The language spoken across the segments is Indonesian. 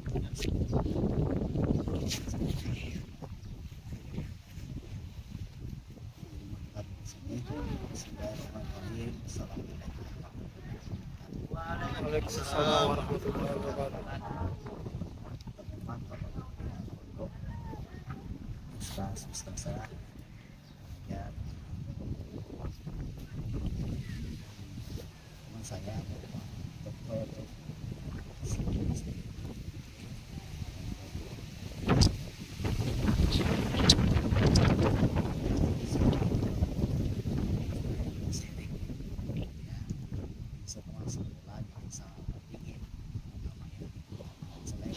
Waalaikumsalam warahmatullahi wabarakatuh. Ustaz ya, teman saya dokter semua sekolah bisa ingin selain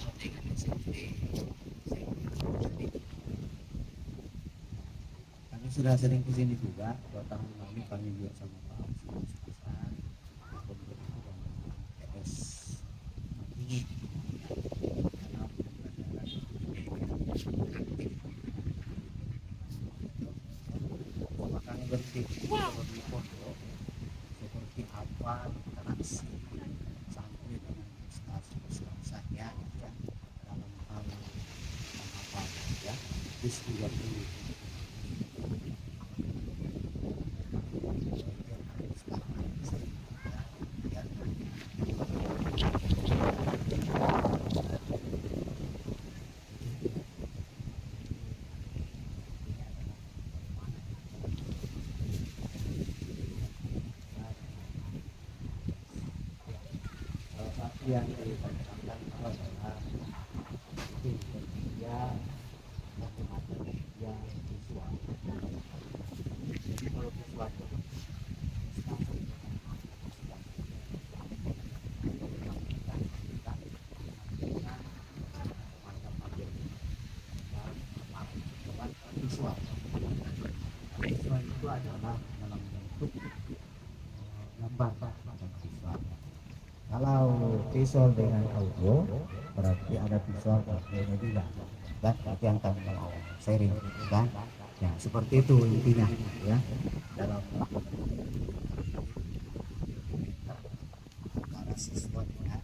kami sudah sering kesini juga 2 tahun lalu kami juga sama Pak Ustaz PS ini karena makanya berpikir seperti pondok seperti apa interaksi santri dengan ustaz saya ya dalam hal apa ya istilah dulu yang ditanyakan adalah ya macam-macam yang visual. Jadi kalau visual visual itu adalah dalam bentuk gambar macam visual. Kalau visual dengan audio berarti ada visual audionya juga, kan? Berarti yang kami mau sharing, kan? Ya seperti itu intinya, ya. Dalam antara siswa dengan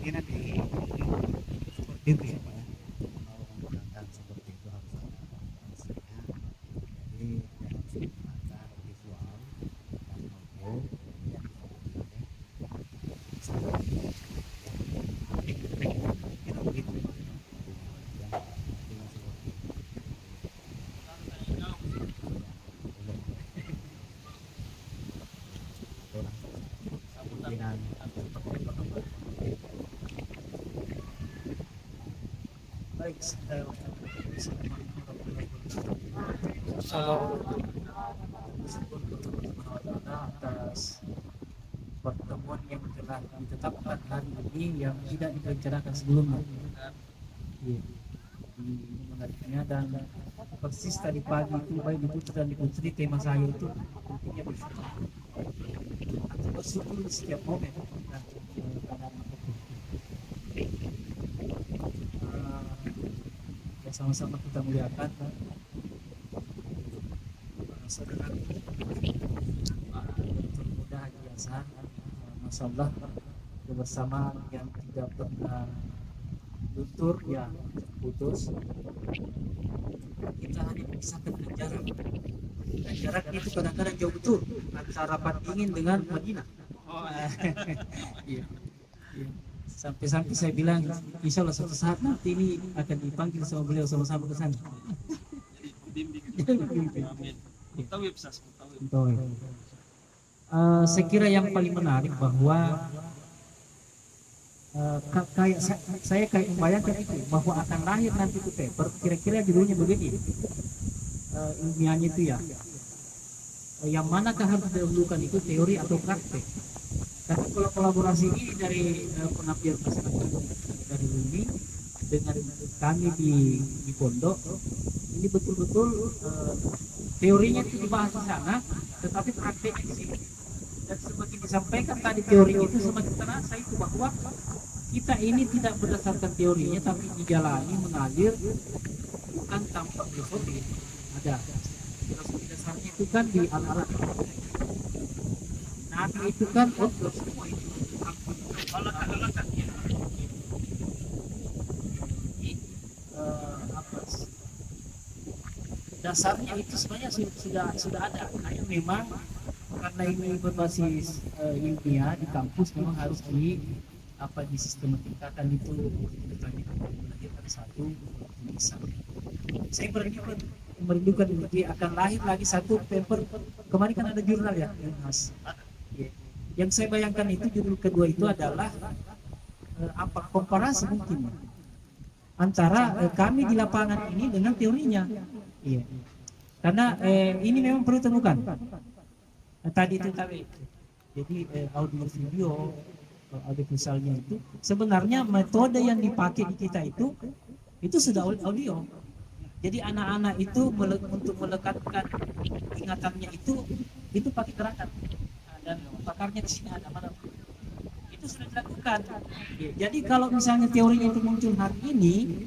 ini nanti seperti itu ya, Pak. Kalau menggunakan seperti itu harus ada aplikasinya. Jadi harus menggunakan visual dan audio yang baik, atas pertemuan yang telah ditetapkan hari ini yang tidak direncanakan sebelumnya. Iya. Menariknya dan persis tadi pagi itu baik di Putra dan di Putri tema saya itu intinya bersyukur atau bersyukur di setiap momen dan ya sama-sama kita muliakan saudara termuda Haji Hasan, Masya Allah kebersamaan yang tidak pernah luntur ya putus. Kita hanya memisahkan dengan jarak, dan jarak itu kadang-kadang jauh betul antara Patingin dengan Madinah. Iya. Iya. Sampai-sampai saya bilang insya Allah suatu saat nanti ini akan dipanggil sama beliau sama-sama ke sana. Saya kira yang paling menarik bahwa kayak saya kayak membayangkan itu bahwa akan lahir nanti itu paper kira-kira judulnya begini, ilmiahnya itu ya, yang manakah harus didahulukan itu teori atau praktek. Tapi kalau kolaborasi ini dari pengabdian masyarakat dari Bumi dengan kami di pondok ini betul-betul teorinya itu dibahas di sana, tetapi prakteknya di sini. Dan semakin disampaikan tadi teori itu semakin terasa itu bahwa kita ini tidak berdasarkan teorinya tapi dijalani mengalir bukan tanpa filosofi. Ada filosofi dasar dasarnya itu kan di alat Nabi itu kan outdoor semua itu alat-alatnya apa dasarnya itu sebenarnya sudah ada, hanya memang karena ini berbasis ilmiah di kampus memang harus disistematikkan itu melahirkan satu tulisan. Saya merindukan ini akan lahir lagi satu paper. Kemarin kan ada jurnal ya, Mas. Yang saya bayangkan itu judul kedua itu adalah komparasi mungkin antara kami di lapangan ini dengan teorinya. Iya. Karena ini memang perlu temukan. Tadi itu jadi audio video misalnya itu sebenarnya metode yang dipakai di kita itu sudah audio. Jadi anak-anak itu untuk melekatkan ingatannya itu pakai gerakan. Dan pakarnya di sini ada mana? Itu sudah dilakukan. Jadi kalau misalnya teorinya itu muncul hari ini,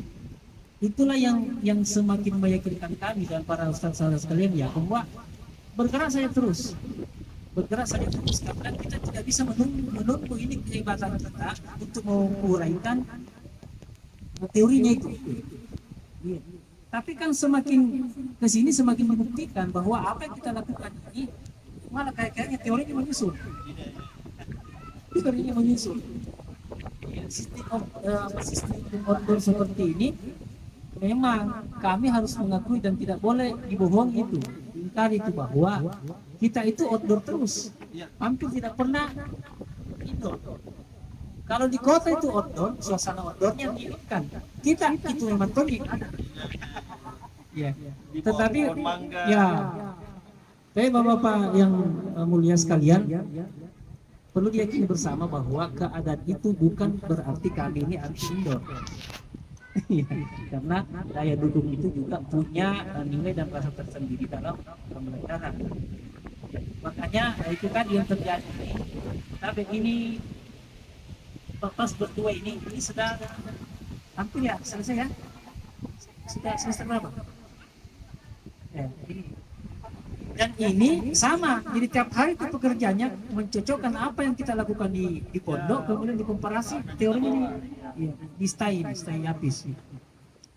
itulah yang semakin meyakinkan kami dan para ustaz-ustaz sekalian ya bahwa bergerak saja terus karena kita tidak bisa menunggu ini kehebatan kita untuk menguraikan teorinya itu. Iya. Tapi kan semakin kesini semakin membuktikan bahwa apa yang kita lakukan ini malah kayaknya teorinya menyusul. Ya, sistem outdoor seperti ini memang kami harus mengakui dan tidak boleh dibohongi itu. Ingkari itu bahwa kita itu outdoor terus, hampir tidak pernah indoor. Kalau di kota itu outdoor, suasana outdoornya diinginkan. Kita itu memang tonik ada. Ya. Tetapi ya, saya bapak-bapak yang mulia sekalian, perlu diyakini bersama bahwa keadaan itu bukan berarti kami ini anti indoor. Karena daya dukung itu juga punya nilai dan rasa tersendiri dalam pembelajaran. Makanya itu kan yang terjadi. Tapi ini pas berdua ini sudah hampir ya selesai ya. Sudah semester berapa? Dan ini sama, jadi tiap hari itu pekerjaannya mencocokkan apa yang kita lakukan di pondok, kemudian dikomparasi teorinya di stai habis.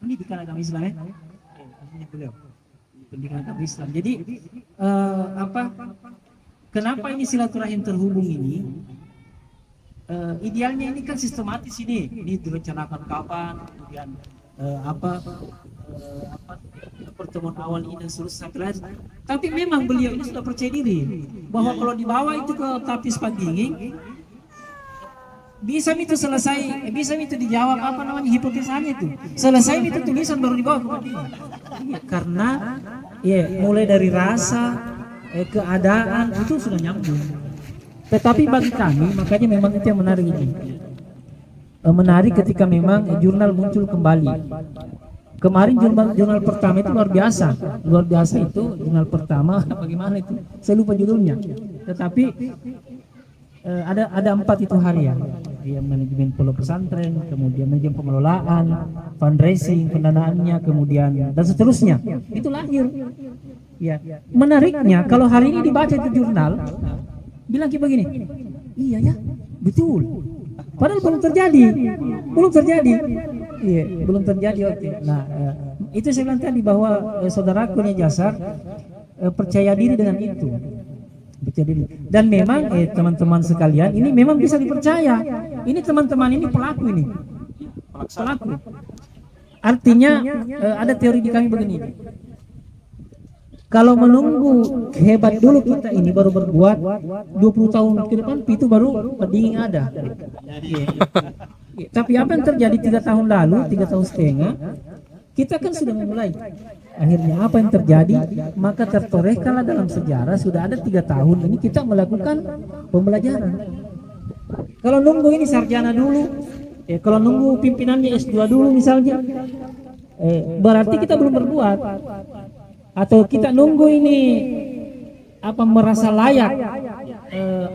Ini di agama Islam ya, ini beliau pendidikan agama Islam. Jadi kenapa ini silaturahim terhubung ini? Idealnya ini kan sistematis ini direncanakan kapan, kemudian pertemuan awal ini dan seterusnya sampai lahir. Tapi memang beliau ini sudah percaya diri bahwa kalau dibawa itu ke tapis paginging bisa itu selesai, bisa itu dijawab hipotesanya itu selesai itu tulisan baru dibawa ke paginging. Karena mulai dari rasa keadaan itu sudah nyambung. Tetapi bagi kami makanya memang itu yang menarik ini. Menarik ketika memang jurnal muncul kembali. Kemarin jurnal pertama itu luar biasa itu jurnal pertama bagaimana itu saya lupa judulnya, tetapi ada 4 itu harian, manajemen pondok pesantren, kemudian manajemen pengelolaan, fundraising, pendanaannya, kemudian dan seterusnya itu lahir. Ya, menariknya kalau hari ini dibaca itu jurnal bilang kayak begini, iya ya betul. Padahal belum terjadi. Iya, belum terjadi. Nah, itu saya bilang tadi bahwa saudaraku nih Jasar percaya diri dengan itu. Percaya diri. Dan memang teman-teman sekalian ini memang bisa dipercaya. Ini teman-teman ini pelaku ini. Pelaku. Artinya ada teori di kami begini. Kalau menunggu hebat dulu kita ini baru berbuat 20 tahun ke depan itu baru dingin ada. Tapi apa yang terjadi 3 tahun lalu, 3 tahun setengah, kita kan sudah memulai. Akhirnya apa yang terjadi? Maka tertorehkanlah dalam sejarah sudah ada 3 tahun ini kita melakukan pembelajaran. Kalau nunggu ini sarjana dulu, kalau nunggu pimpinannya S2 dulu misalnya, berarti kita belum berbuat. Atau kita nunggu ini merasa layak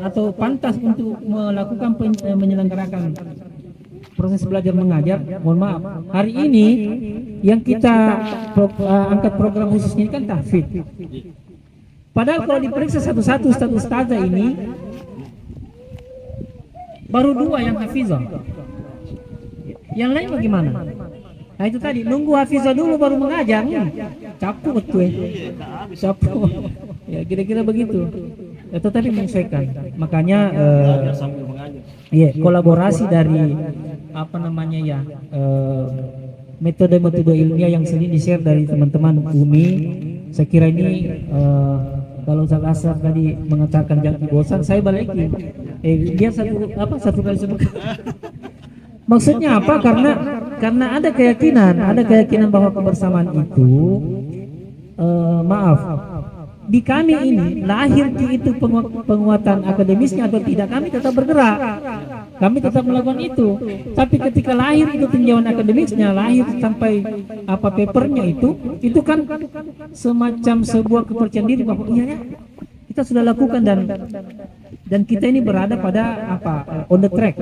atau pantas untuk melakukan menyelenggarakan proses belajar mengajar. Mohon maaf, hari ini yang kita angkat program khususnya ini kan tahfidz. Padahal kalau diperiksa satu-satu ustaz-ustazah ini baru 2 yang hafizah. Yang lain bagaimana? Nah itu tadi, nunggu hafizah dulu baru mengajar. Capu betul capu. Ya kira-kira begitu. Ya, tetapi menyesuaikan. Makanya iya, kolaborasi dari apa namanya ya, metode-metode ilmiah yang sering di-share dari teman-teman UMI. Saya kira ini kalau Ustaz Asraf tadi mengatakan jangan bosan, saya balikin. Dia satu kali sebut. Maksudnya apa? Karena ada keyakinan bahwa kebersamaan itu maaf, di kami ini lahir itu penguatan akademisnya atau tidak, kami tetap bergerak, kami tetap melakukan itu. Tapi ketika lahir itu tinjauan akademisnya, lahir sampai apa papernya itu kan semacam sebuah kepercayaan diri bahwa iya ya kita sudah lakukan dan kita ini berada pada on the track.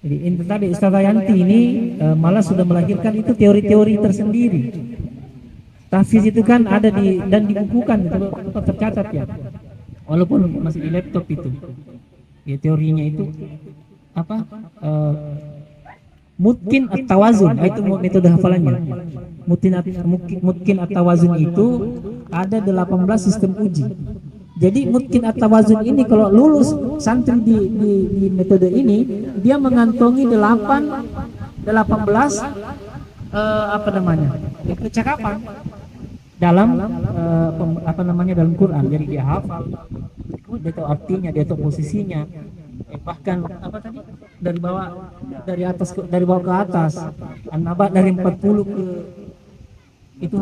Jadi itu tadi Ustazah Yanti ini malah sudah melahirkan itu teori-teori tersendiri. Tahfiz itu kan ada dan dibukukan, itu tercatat ya. Walaupun masih di laptop itu. Ya teorinya itu apa? Mutkin at-tawazun, itu metode hafalannya. Mutkin at-tawazun itu ada 18 sistem uji. Jadi mutkin at-tawazun ini kalau lulus santri di metode ini, dia mengantongi 18 apa namanya? Kecakapan dalam dalam Quran. Jadi dia hafal, dia tahu artinya, dia tahu posisinya, bahkan dari bawah ke atas. An-Naba dari 40 ke itu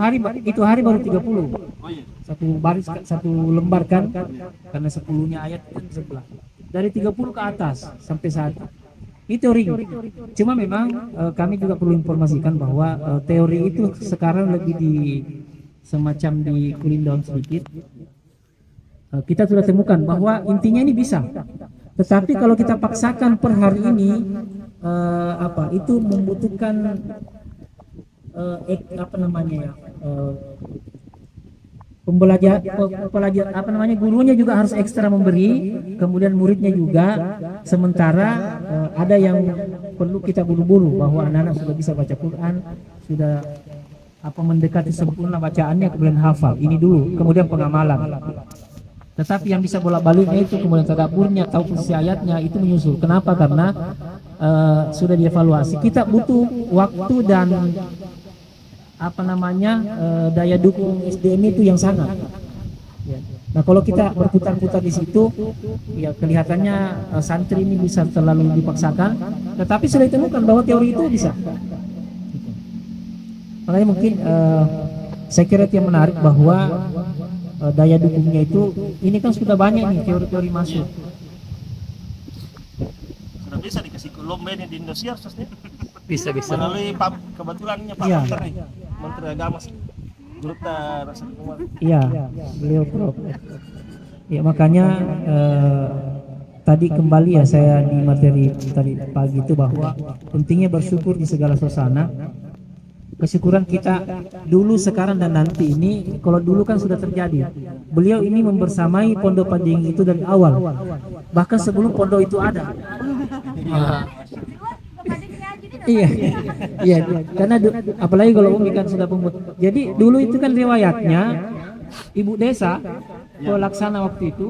hari baru 30. Satu baris, satu lembar kan, karena 10-nya ayat kan sebelah. Dari 30 ke atas sampai saat ini teori. Cuma memang kami juga perlu informasikan bahwa teori itu sekarang lebih semacam di cooling down sedikit. Kita sudah temukan bahwa intinya ini bisa. Tetapi kalau kita paksakan per hari ini itu membutuhkan pembelajar gurunya juga harus ekstra memberi, kemudian muridnya juga. Sementara ada yang perlu kita buru-buru bahwa anak-anak sudah bisa baca Quran, sudah mendekati sempurna bacaannya, kemudian hafal. Ini dulu, kemudian pengamalan. Tetapi yang bisa bolak-baliknya itu kemudian tadaburnya, tahu posisi ayatnya, itu menyusul. Kenapa? Karena sudah dievaluasi. Kita butuh waktu dan daya dukung SDM itu yang sangat. Nah kalau kita berputar-putar di situ, ya kelihatannya santri ini bisa terlalu dipaksakan. Tetapi sudah ditemukan bahwa teori itu bisa. Makanya mungkin saya kira yang menarik bahwa daya dukungnya itu, ini kan sudah banyak nih teori-teori masuk. Sudah bisa dikasih lomba ini di Indonesia, Bisa. melalui kebetulannya Pak Iya. Menteri Agama Gurta Rasa Kumar. Iya, beliau Prof. Ya makanya tadi kembali ya saya di materi tadi pagi itu bahwa pentingnya bersyukur di segala suasana. Kesyukuran kita dulu, sekarang dan nanti ini. Kalau dulu kan sudah terjadi. Beliau ini membersamai Pondok Panjang itu dari awal. Bahkan sebelum pondok itu ada. Iya, karena apalagi kalau Umi kan sudah pembuat. Jadi dulu itu kan riwayatnya ibu desa pelaksana waktu itu